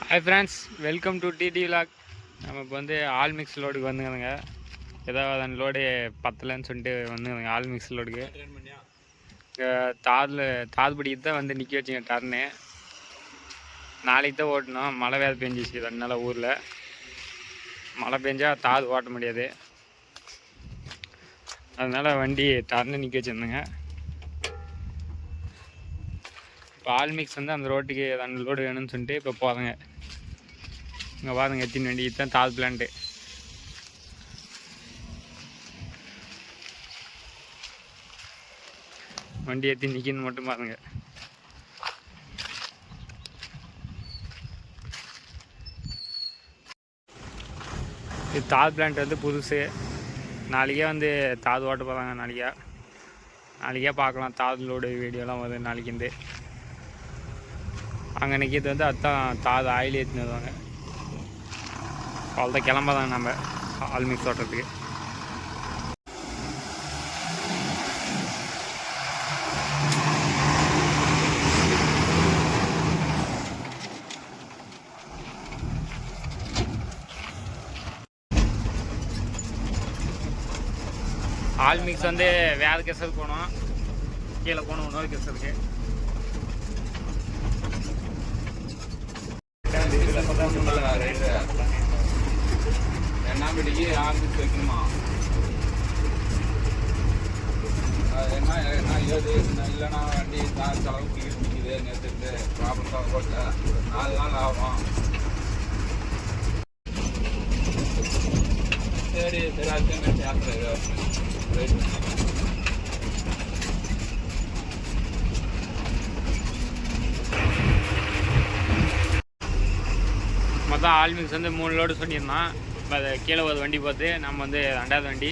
Hi friends, welcome to DD vlog. நம்ம இப்போ வந்து ஆல் மிக்ஸ் லோடுக்கு வந்துங்க. ஏதாவது அந்த லோடு பத்தலைன்னு சொல்லிட்டு வந்துங்க ஆல் மிக்ஸ் லோடுக்கு. தாது படிக்கு தான் வந்து நிற்க வச்சுங்க டர்னு. நாளைக்கு தான் ஓட்டணும். மழை வேறு பெஞ்சிச்சு 2 நாள் ஊரில். மழை பெஞ்சால் தாது ஓட்ட முடியாது. அதனால் வண்டி டர்னு நிற்க வச்சுருந்தேங்க. இப்போ ஆல் மிக்ஸ் வந்து அந்த ரோட்டுக்கு அந்த லோடு வேணும்னு சொல்லிட்டு இப்போ போகிறேங்க. இங்கே பாருங்க எத்தின் வண்டி தான் தாது பிளான்ட்டு. வண்டி ஏற்றி நிற்கின்னு மட்டும் பாருங்க. இது தாது பிளான்ட் வந்து புதுசு. நாளைக்கே வந்து தாது ஓட்ட போகிறாங்க. நாளைக்கே பார்க்கலாம். தாது லோடு வீடியோலாம் வருது நாளைக்கு. அங்கே நிற்கிறது வந்து அதுதான் தாது ஆயில் ஏற்றின்னு வருவாங்க. அவ்வளோதான் கிளம்பாதாங்க நம்ம ஆல் மிக்ஸ் ஓட்டுறதுக்கு. ஆல் மிக்ஸ் வந்து வேறு கெசருக்கு போகணும், கீழே போகணும் இன்னொரு கெசருக்கு. என்னாம்படிக்கு ஆல் மிக்ஸ் வைக்கணுமா? என்ன ஏது இல்லைன்னா வண்டி செலவு நிற்கிது. நேற்று ப்ராப்ளம் தான் போட்டு 4 நாள் ஆகும். சரி அதுக்கு யாத்திரை மொத்தம் ஆல் மிக்ஸ் வந்து 3 லோடு சொல்லியிருந்தான். அது கீழே ஒரு வண்டி பார்த்து நம்ம வந்து 2வது வண்டி,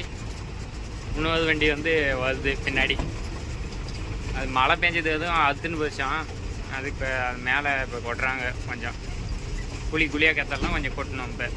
3வது வண்டி வந்து வருது பின்னாடி. அது மழை பெஞ்சது எதுவும் அதுன்னு போச்சான். அதுக்கு அது மேலே இப்போ கொட்டுறாங்க. கொஞ்சம் குழியாக கத்தலாம் கொஞ்சம் கொட்டணும். இப்போ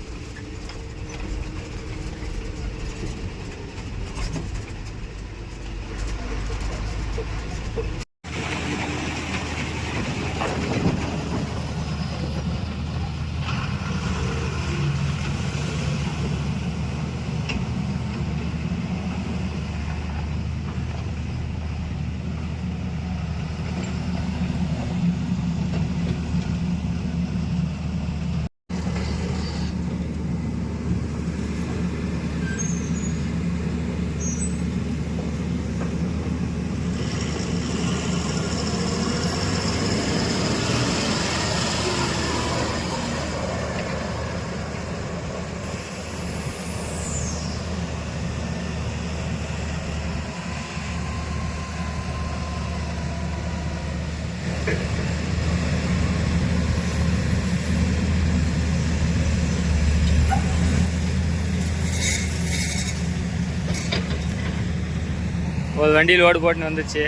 ஒரு வண்டி லோடு போட்டுன்னு வந்துச்சு.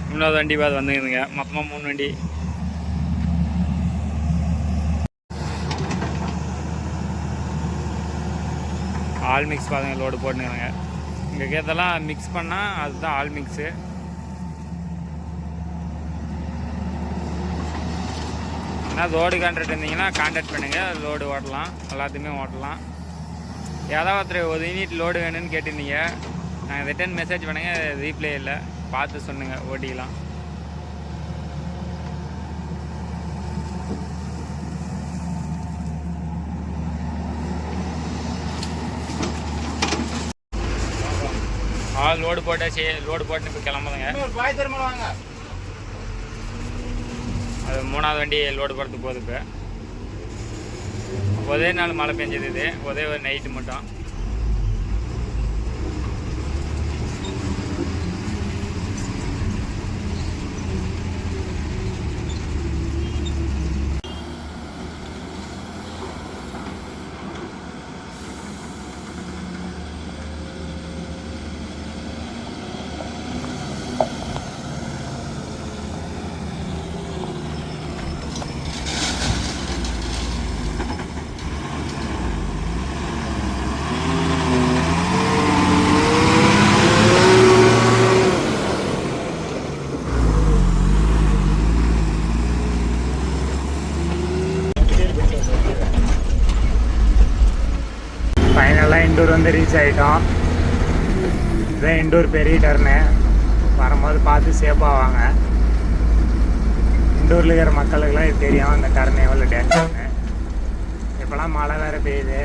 3வது வண்டி பார்த்து வந்துருந்துங்க. மொத்தமாக 3 வண்டி. ஆல் மிக்ஸ் பாருங்க லோடு போட்டுனுங்க. இங்கே கேத்தெல்லாம் மிக்ஸ் பண்ணால் அதுதான் ஆல் மிக்ஸு. ஆனால் லோடு கான்ட்ராக்ட் இருந்தீங்கன்னா கான்டாக்ட் பண்ணுங்கள். லோடு ஓட்டலாம், எல்லாத்தையுமே ஓட்டலாம். ஏதாவது ஒருத்தர் ஒரு யூனிட் லோடு வேணும்னு கேட்டிருந்தீங்க. நாங்கள் ரிட்டன் மெசேஜ் பண்ணுங்க, ரீப்ளே இல்லை, பார்த்து சொன்னுங்கள், ஓட்டிக்கலாம். லோடு போட்டாச்சு. லோடு போட்டு இப்போ கிளம்புதுங்க. அது 3வது வண்டி லோடு போகிறதுக்கு போகுது. இப்போ ஒரே நாள் மழை பெஞ்சது. இது ஒரே ஒரு நைட்டு மட்டும். இண்டூர் வந்து ரீச் ஆகிட்டோம். இதுதான் இண்டூர் பெரிய டர்னு. வரும்போது பார்த்து சேஃபாக வாங்க. இண்டூரில் இருக்கிற மக்களுக்கெல்லாம் இது தெரியும், இந்த டர்ன் எவ்வளோ டேஞ்சர்னு. இப்போலாம் மழை வேறு பெய்யுது,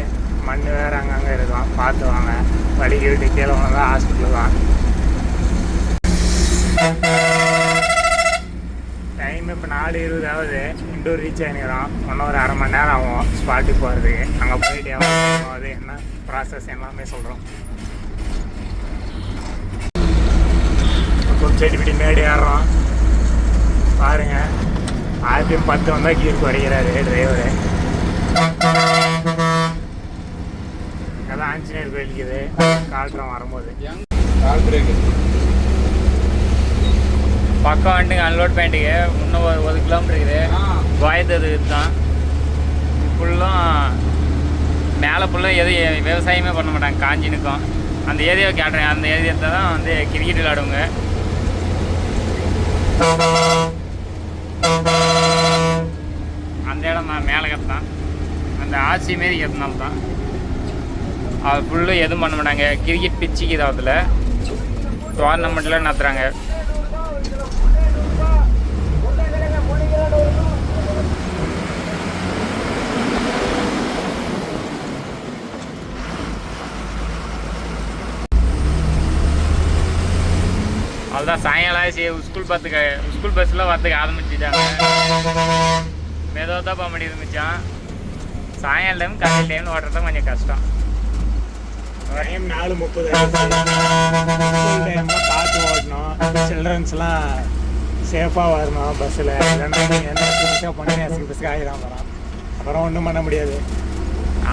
மண் வேறு அங்கங்கே இருக்கும், பார்த்து வாங்க. வலிக்கு விட்டு கீழே தான் ஹாஸ்பிட்டலு தான். டைம் இப்போ 4:20 ஆகுது. இண்டூர் ரீச் ஆகிக்கிறோம். இன்னும் ஒரு அரை மணி நேரம் ஆகும் ஸ்பாட்டுக்கு போகிறதுக்கு. அங்கே போயிட்டு எவ்வளோ அது என்ன ப்ராசஸ் எல்லாமே சொல்கிறோம். செடிப்பிடி மேடு ஏறுறோம் பாருங்க. RPM 10 வந்தால் கீர் குறைக்கிறாரு டிரைவரு. அதான் ஆஞ்சநேயர் கோயிலுக்குது காட்டுறோம் வரும்போது. கால் பிரேக்கு பக்கம் வந்துட்டுங்க அன்லோட் பாயிண்ட்டுக்கு இன்னும் ஒரு 1 கிலோமீட்டர் இருக்குது. கோயத்தது தான் ஃபுல்லும் மேலே ஃபுல்லும் எதுவும் விவசாயமே பண்ண மாட்டாங்க, காஞ்சி நிற்கும். அந்த ஏரியாவை கேட்டுறேன். அந்த ஏரியாவில் தான் வந்து கிரிக்கெட் விளையாடுவாங்க. அந்த இடம் தான் மேலே கத்தான், அந்த ஆட்சி மாரி கத்தினால தான். அது ஃபுல்லு எதுவும் பண்ண மாட்டாங்க. கிரிக்கெட் பிச்சுக்கு இதாவதில் டோர்னமெண்ட்டில் நடத்துகிறாங்க. அதுதான் சாயங்காலம் ஸ்கூல் பஸ்ஸில் வரத்துக்கு ஆரம்பிச்சுட்டாங்க. மெதுவாக தான் போக முடியுது மிச்சம். சாயங்காலம் டைம் காலையில் டைம்னு ஓட்டுறது கொஞ்சம் கஷ்டம். டைம் 4:30 டைம்லாம் பார்த்து ஓட்டணும். சில்ட்ரன்ஸ்லாம் சேஃபாக வரணும் பஸ்ஸில். இல்லைன்னா என்ன பண்ணி பஸ்ஸுக்கு ஆகிடும் வரோம். அப்புறம் ஒன்றும் பண்ண முடியாது.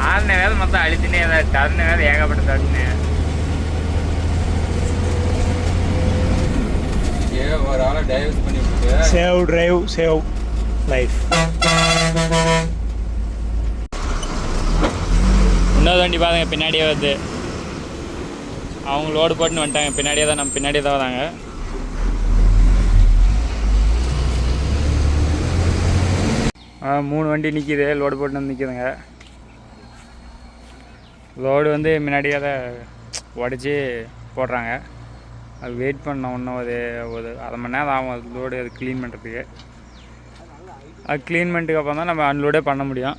6 நேரம் மொத்தம் அழுத்தினே தான். டர்னு வேறு ஏகப்பட்ட டர்னு. ஒரு ஆளை டைவர்ஸ் பண்ணி விட்டு சேவ் டிரைவ் சேவ் லைஃப். இன்னொரு வண்டி பாருங்க பின்னாடியே வருது. அவங்க லோடு போட்டுன்னு வந்துட்டாங்க. பின்னாடியே தான், நம்ம பின்னாடியே தான் வராங்க. மூணு வண்டி நிற்கிது, லோடு போட்டு வந்து நிற்கிதுங்க. லோடு வந்து முன்னாடியே தான் உடச்சி போடுறாங்க. அது வெயிட் பண்ணோம். இன்னும் ஒரு அரை மணி நேரம் ஆகும் அது லோடு அது க்ளீன் பண்ணுறதுக்கு. அது க்ளீன் பண்ணிட்டுக்கு அப்புறம் தான் நம்ம அன்லோடே பண்ண முடியும்.